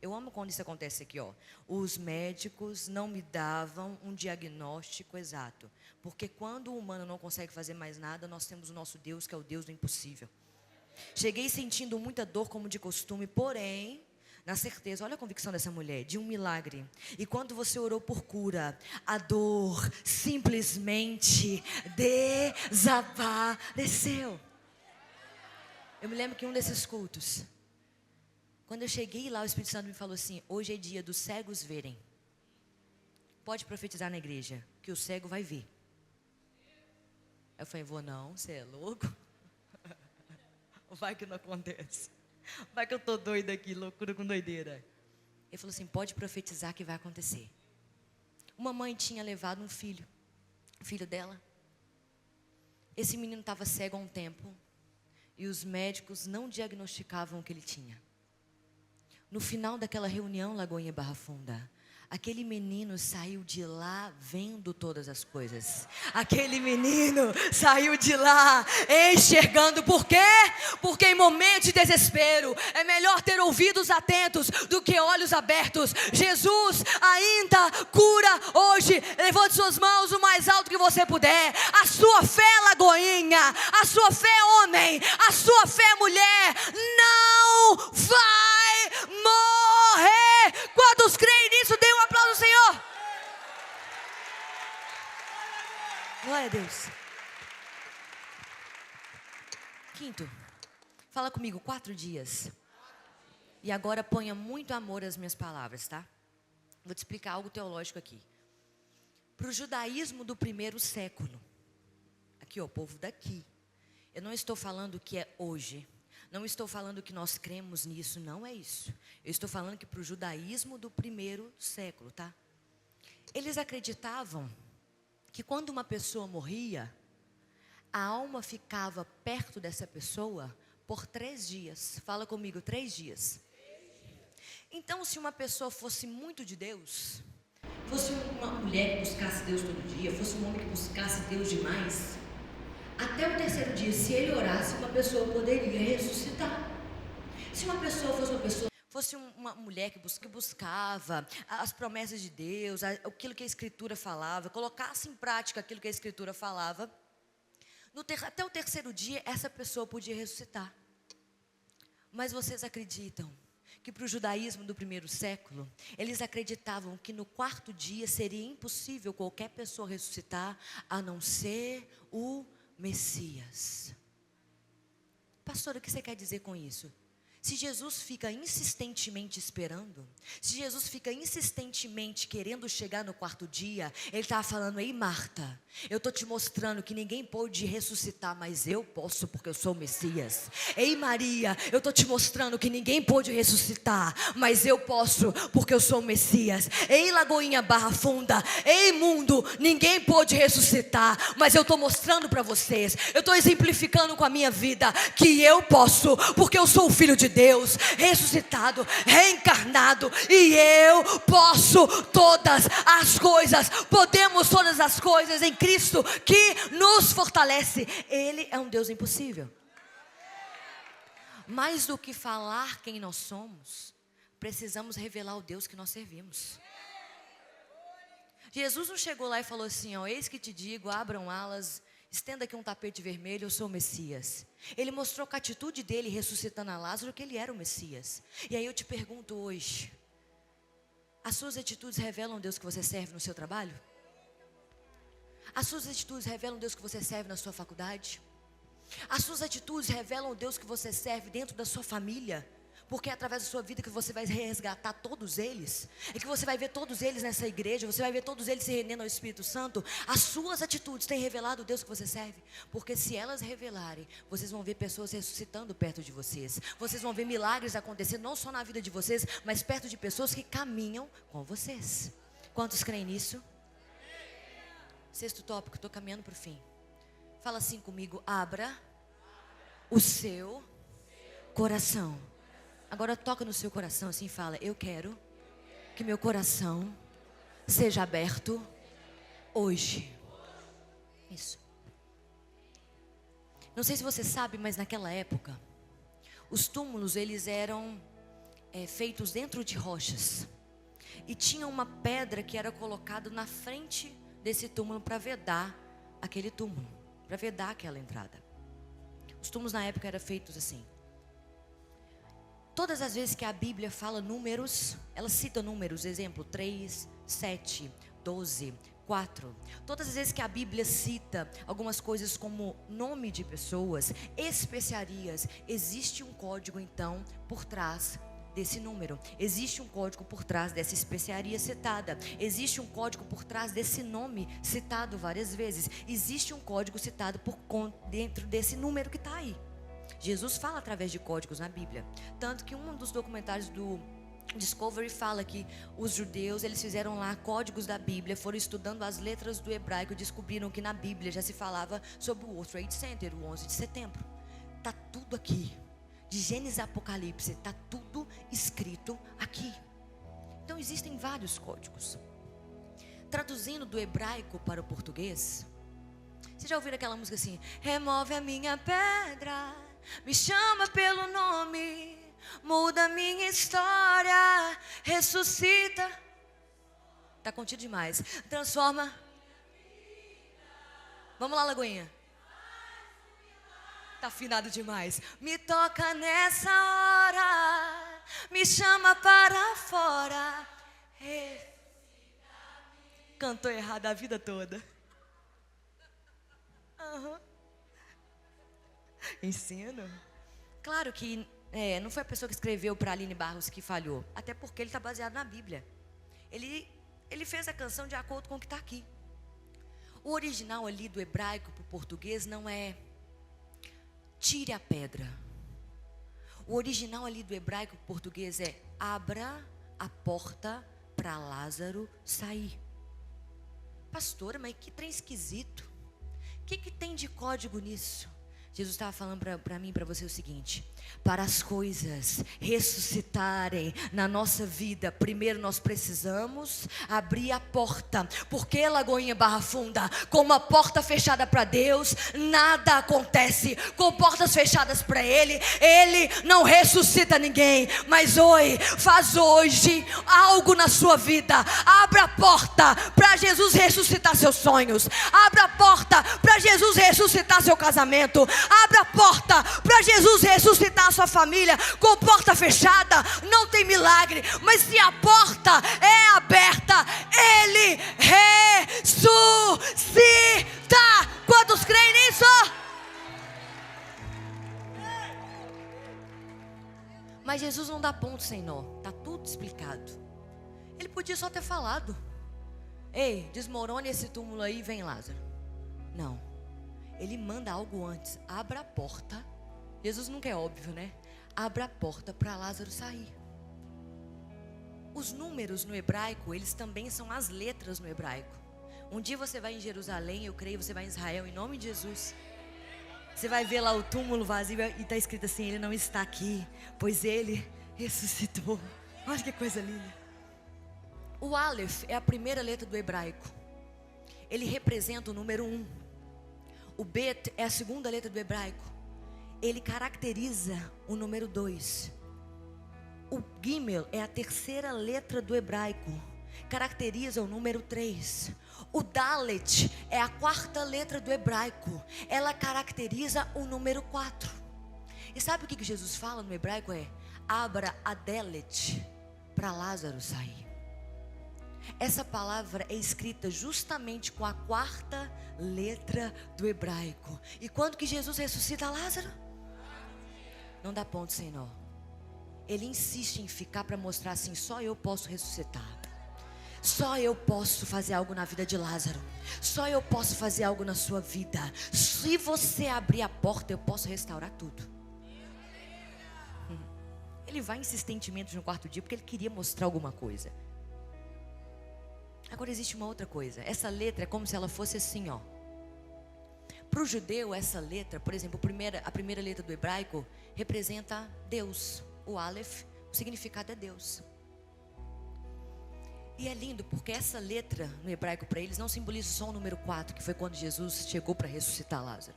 Eu amo quando isso acontece aqui, ó. Os médicos não me davam um diagnóstico exato. Porque quando o humano não consegue fazer mais nada, nós temos o nosso Deus, que é o Deus do impossível. Cheguei sentindo muita dor como de costume, porém, na certeza, olha a convicção dessa mulher, de um milagre. E quando você orou por cura, a dor simplesmente desapareceu. Eu me lembro que um desses cultos, quando eu cheguei lá, o Espírito Santo me falou assim, hoje é dia dos cegos verem. Pode profetizar na igreja, que o cego vai ver. Eu falei, vou não, você é louco? Vai que não acontece. Vai que eu tô doida aqui, loucura com doideira. Ele falou assim, pode profetizar que vai acontecer. Uma mãe tinha levado um filho, o filho dela. Esse menino estava cego há um tempo. E os médicos não diagnosticavam o que ele tinha. No final daquela reunião, Lagoinha Barra Funda, aquele menino saiu de lá vendo todas as coisas. Aquele menino saiu de lá enxergando. Por quê? Porque em momentos de desespero é melhor ter ouvidos atentos do que olhos abertos. Jesus ainda cura hoje. Levante suas mãos o mais alto que você puder. A sua fé, Lagoinha, a sua fé, homem, a sua fé, mulher, não vai morrer. Quantos creem nisso? Dê um aplauso ao Senhor. Glória a Deus. Quinto, fala comigo 4 dias. E agora ponha muito amor às minhas palavras, tá? Vou te explicar algo teológico aqui. Para o judaísmo do 1º século, aqui ó, o povo daqui, eu não estou falando que é hoje. Não estou falando que nós cremos nisso, não é isso. Eu estou falando que para o judaísmo do 1º século, tá? Eles acreditavam que quando uma pessoa morria, a alma ficava perto dessa pessoa por 3 dias. Fala comigo, 3 dias. Então, se uma pessoa fosse muito de Deus, fosse uma mulher que buscasse Deus todo dia, fosse um homem que buscasse Deus demais, até o 3º dia, se ele orasse, uma pessoa poderia ressuscitar. Se uma pessoa fosse uma mulher que buscava as promessas de Deus, aquilo que a Escritura falava, colocasse em prática aquilo que a Escritura falava, até o 3º dia, essa pessoa podia ressuscitar. Mas vocês acreditam que para o judaísmo do 1º século, eles acreditavam que no 4º dia seria impossível qualquer pessoa ressuscitar, a não ser o Messias. Pastor, o que você quer dizer com isso? Se Jesus fica insistentemente esperando, se Jesus fica insistentemente querendo chegar no quarto dia, Ele está falando: ei Marta, eu estou te mostrando que ninguém pode ressuscitar, mas eu posso porque eu sou o Messias. Ei Maria, eu estou te mostrando que ninguém pode ressuscitar, mas eu posso porque eu sou o Messias. Ei Lagoinha Barra Funda, ei mundo, ninguém pode ressuscitar, mas eu estou mostrando para vocês, eu estou exemplificando com a minha vida que eu posso, porque eu sou o Filho de Deus, ressuscitado, reencarnado, e eu posso todas as coisas. Podemos todas as coisas em Cristo que nos fortalece. Ele é um Deus impossível. Mais do que falar quem nós somos, precisamos revelar o Deus que nós servimos. Jesus não chegou lá e falou assim: ó, eis que te digo, abram alas, estenda aqui um tapete vermelho, eu sou o Messias. Ele mostrou com a atitude dele ressuscitando a Lázaro que ele era o Messias. E aí eu te pergunto hoje, as suas atitudes revelam o Deus que você serve no seu trabalho? As suas atitudes revelam o Deus que você serve na sua faculdade? As suas atitudes revelam o Deus que você serve dentro da sua família? Porque é através da sua vida que você vai resgatar todos eles. É que você vai ver todos eles nessa igreja. Você vai ver todos eles se rendendo ao Espírito Santo. As suas atitudes têm revelado o Deus que você serve. Porque se elas revelarem, vocês vão ver pessoas ressuscitando perto de vocês. Vocês vão ver milagres acontecendo, não só na vida de vocês, mas perto de pessoas que caminham com vocês. Quantos creem nisso? Sexto tópico, estou caminhando para o fim. Fala assim comigo: abra o seu coração. Agora toca no seu coração assim e fala: eu quero que meu coração seja aberto hoje. Isso. Não sei se você sabe, mas naquela época os túmulos eles eram feitos dentro de rochas. E tinha uma pedra que era colocada na frente desse túmulo para vedar aquele túmulo, para vedar aquela entrada. Os túmulos na época eram feitos assim. Todas as vezes que a Bíblia fala números, ela cita números, exemplo, 3, 7, 12, 4. Todas as vezes que a Bíblia cita algumas coisas como nome de pessoas, especiarias, existe um código então por trás desse número. Existe um código por trás dessa especiaria citada. Existe um código por trás desse nome citado várias vezes. Existe um código citado dentro desse número que está aí. Jesus fala através de códigos na Bíblia. Tanto que um dos documentários do Discovery fala que os judeus, eles fizeram lá códigos da Bíblia, foram estudando as letras do hebraico e descobriram que na Bíblia já se falava sobre o World Trade Center, o 11 de setembro. Está tudo aqui. De Gênesis a Apocalipse, está tudo escrito aqui. Então existem vários códigos. Traduzindo do hebraico para o português, você já ouviu aquela música assim: remove a minha pedra, me chama pelo nome, muda a minha história, ressuscita. Está contido demais. Transforma. Vamos lá, Lagoinha. Está afinado demais. Me toca nessa hora, me chama para fora. Cantou errado a vida toda. Ensino. Claro que não foi a pessoa que escreveu para Aline Barros que falhou. Até porque ele está baseado na Bíblia. Ele fez a canção de acordo com o que está aqui. O original ali do hebraico para o português não é tire a pedra. O original ali do hebraico para o português é abra a porta para Lázaro sair. Pastora, mas que trem esquisito. O que tem de código nisso? Jesus estava falando para mim e para você o seguinte: para as coisas ressuscitarem na nossa vida, primeiro nós precisamos abrir a porta. Porque, Lagoinha Barra Funda, com uma porta fechada para Deus, nada acontece. Com portas fechadas para Ele, Ele não ressuscita ninguém. Mas faz hoje algo na sua vida. Abra a porta para Jesus ressuscitar seus sonhos. Abra a porta para Jesus ressuscitar seu casamento. Abra a porta para Jesus ressuscitar a sua família. Com porta fechada não tem milagre, mas se a porta é aberta, Ele ressuscita. Quantos creem nisso? Mas Jesus não dá ponto sem nó. Está tudo explicado. Ele podia só ter falado: ei, desmorone esse túmulo aí e vem Lázaro. Não. Ele manda algo antes. Abra a porta. Jesus nunca é óbvio, né? Abra a porta para Lázaro sair. Os números no hebraico, eles também são as letras no hebraico. Um dia você vai em Jerusalém, eu creio, você vai em Israel, em nome de Jesus. Você vai ver lá o túmulo vazio e está escrito assim: ele não está aqui, pois ele ressuscitou. Olha que coisa linda. O Aleph é a primeira letra do hebraico. Ele representa o número 1. O Bet é a segunda letra do hebraico. Ele caracteriza o número 2. O Gimel é a terceira letra do hebraico. Caracteriza o número 3. O Dalet é a quarta letra do hebraico. Ela caracteriza o número 4. E sabe o que Jesus fala no hebraico? Abra a Delet para Lázaro sair. Essa palavra é escrita justamente com a quarta letra do hebraico. E quando que Jesus ressuscita Lázaro? Não dá ponto sem nó. Ele insiste em ficar para mostrar assim: só eu posso ressuscitar. Só eu posso fazer algo na vida de Lázaro. Só eu posso fazer algo na sua vida. Se você abrir a porta, eu posso restaurar tudo. Ele vai insistentemente no quarto dia porque ele queria mostrar alguma coisa. Agora existe uma outra coisa. Essa letra é como se ela fosse assim, ó. Para o judeu, essa letra, por exemplo, a primeira letra do hebraico representa Deus. O Aleph, o significado é Deus. E é lindo porque essa letra no hebraico para eles não simboliza só o número 4, que foi quando Jesus chegou para ressuscitar Lázaro.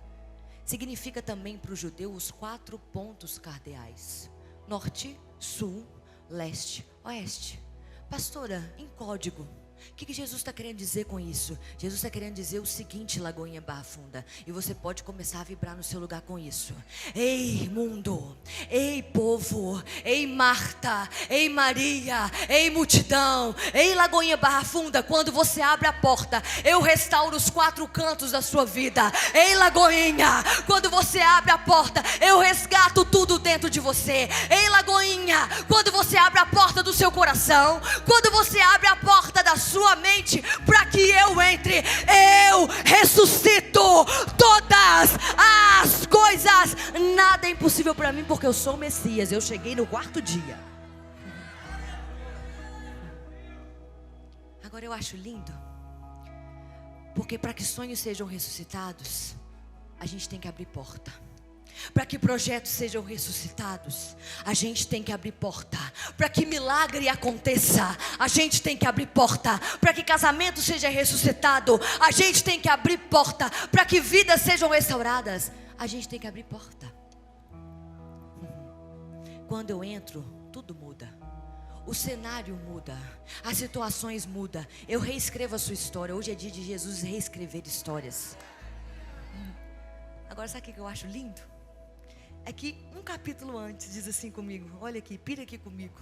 Significa também para o judeu os 4 pontos cardeais: norte, sul, leste, oeste. Pastora, em código, o que Jesus está querendo dizer com isso? Jesus está querendo dizer o seguinte, Lagoinha Barra Funda, e você pode começar a vibrar no seu lugar com isso. Ei mundo, ei povo, ei Marta, ei Maria, ei multidão, ei Lagoinha Barra Funda, quando você abre a porta, eu restauro os 4 cantos da sua vida. Ei Lagoinha, quando você abre a porta, eu resgato tudo dentro de você. Ei Lagoinha, quando você abre a porta do seu coração, quando você abre a porta da sua mente para que eu entre, eu ressuscito todas as coisas. Nada é impossível para mim porque eu sou o Messias. Eu cheguei no 4º dia. Agora eu acho lindo porque para que sonhos sejam ressuscitados, a gente tem que abrir porta. Para que projetos sejam ressuscitados, a gente tem que abrir porta. Para que milagre aconteça, a gente tem que abrir porta. Para que casamento seja ressuscitado, a gente tem que abrir porta. Para que vidas sejam restauradas, a gente tem que abrir porta. Quando eu entro, tudo muda. O cenário muda, as situações mudam. Eu reescrevo a sua história. Hoje é dia de Jesus reescrever histórias. Agora sabe o que eu acho lindo? É que um capítulo antes diz assim comigo, olha aqui, pira aqui comigo.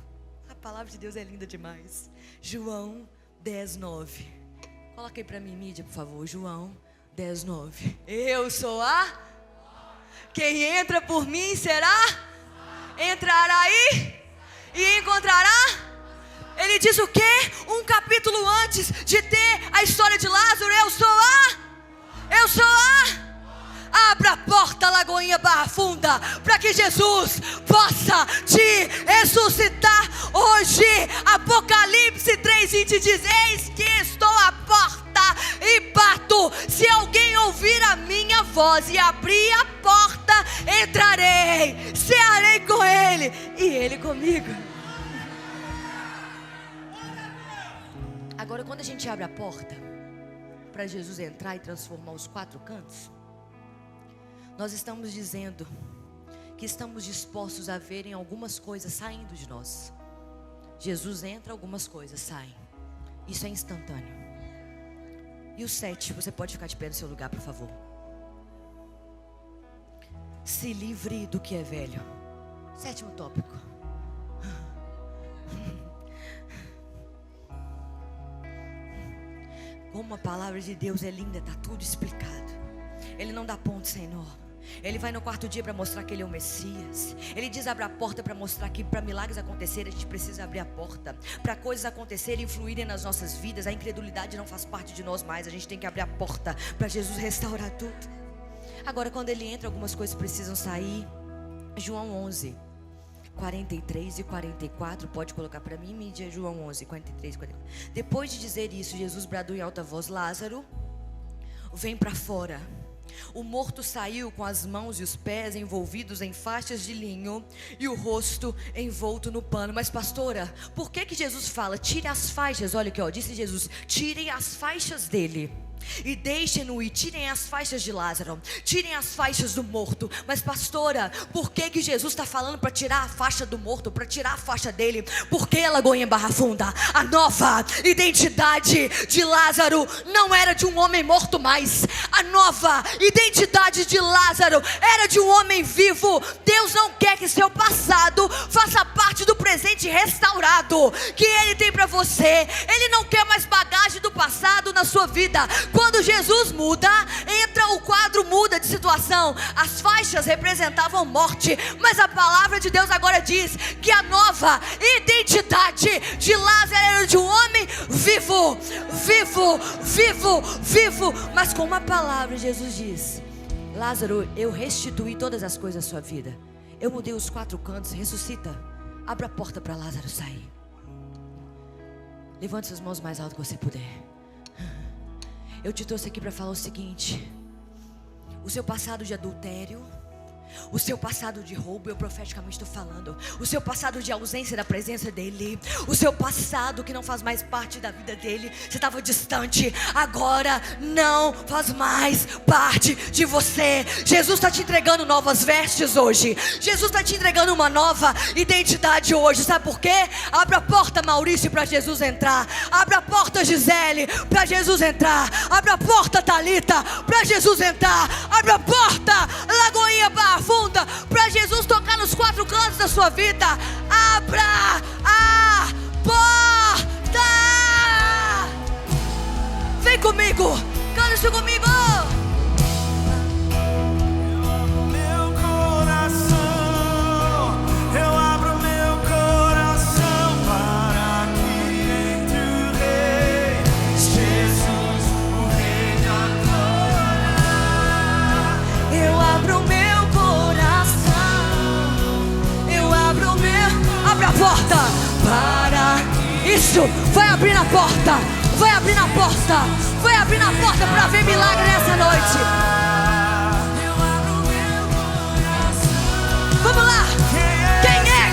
A palavra de Deus é linda demais. João 10:9. Coloca aí para mim, mídia, por favor. João 10:9. Eu sou quem entra por mim será, entrará e encontrará. Ele diz o quê? Um capítulo antes de ter a história de Lázaro, eu sou Abra a porta, Lagoinha Barra Funda, para que Jesus possa te ressuscitar hoje. Apocalipse 3:20 diz: eis que estou à porta e bato. Se alguém ouvir a minha voz e abrir a porta, entrarei, cearei com ele e ele comigo. Agora, quando a gente abre a porta para Jesus entrar e transformar os 4 cantos, nós estamos dizendo que estamos dispostos a verem algumas coisas saindo de nós. Jesus entra, algumas coisas saem. Isso é instantâneo. E o 7, você pode ficar de pé no seu lugar, por favor. Se livre do que é velho. 7º tópico. Como a palavra de Deus é linda, está tudo explicado. Ele não dá ponto sem nó. Ele vai no quarto dia para mostrar que ele é o Messias. Ele diz: abre a porta, para mostrar que para milagres acontecerem a gente precisa abrir a porta. Para coisas acontecerem e influírem nas nossas vidas, a incredulidade não faz parte de nós mais. A gente tem que abrir a porta para Jesus restaurar tudo. Agora, quando ele entra, algumas coisas precisam sair. João 11, 43 e 44, pode colocar para mim, mídia. João 11, 43 e 44. Depois de dizer isso, Jesus bradou em alta voz: Lázaro, vem para fora. O morto saiu com as mãos e os pés envolvidos em faixas de linho e o rosto envolto no pano. Mas pastora, por que Jesus fala: tire as faixas? Olha aqui, ó, disse Jesus: tirem as faixas dele e deixem-no ir. Tirem as faixas de Lázaro, tirem as faixas do morto. Mas pastora, por que Jesus está falando para tirar a faixa do morto, para tirar a faixa dele? Porque, Lagoinha Barra Funda, a nova identidade de Lázaro não era de um homem morto mais. A nova identidade de Lázaro era de um homem vivo. Deus não quer que seu passado faça parte do presente restaurado que Ele tem para você. Ele não quer mais bagagem do passado na sua vida. Quando Jesus muda, o quadro muda de situação. As faixas representavam morte, mas a palavra de Deus agora diz que a nova identidade de Lázaro era de um homem vivo, vivo, vivo, vivo. Mas com uma palavra Jesus diz: Lázaro, eu restituí todas as coisas à sua vida. Eu mudei os 4 cantos, ressuscita. Abra a porta para Lázaro sair. Levante suas mãos mais alto que você puder. Eu te trouxe aqui para falar o seguinte: o seu passado de adultério, o seu passado de roubo, eu profeticamente estou falando, o seu passado de ausência da presença dele, o seu passado que não faz mais parte da vida dele, você estava distante, agora não faz mais parte de você. Jesus está te entregando novas vestes hoje. Jesus está te entregando uma nova identidade hoje. Sabe por quê? Abra a porta, Maurício, para Jesus entrar. Abra a porta, Gisele, para Jesus entrar. Abra a porta, Thalita, para Jesus entrar. Abra a porta, Lagoinha Barra Funda, para Jesus tocar nos 4 cantos da sua vida. Abra a porta. Vem comigo, canta isso comigo. Porta para isso, vai abrir na porta, vai abrir na porta, vai abrir na porta para ver milagre nessa noite. Vamos lá, quem é?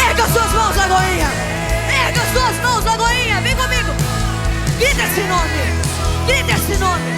Erga suas mãos, Lagoinha, erga suas mãos, Lagoinha, vem comigo, grita esse nome, grita esse nome.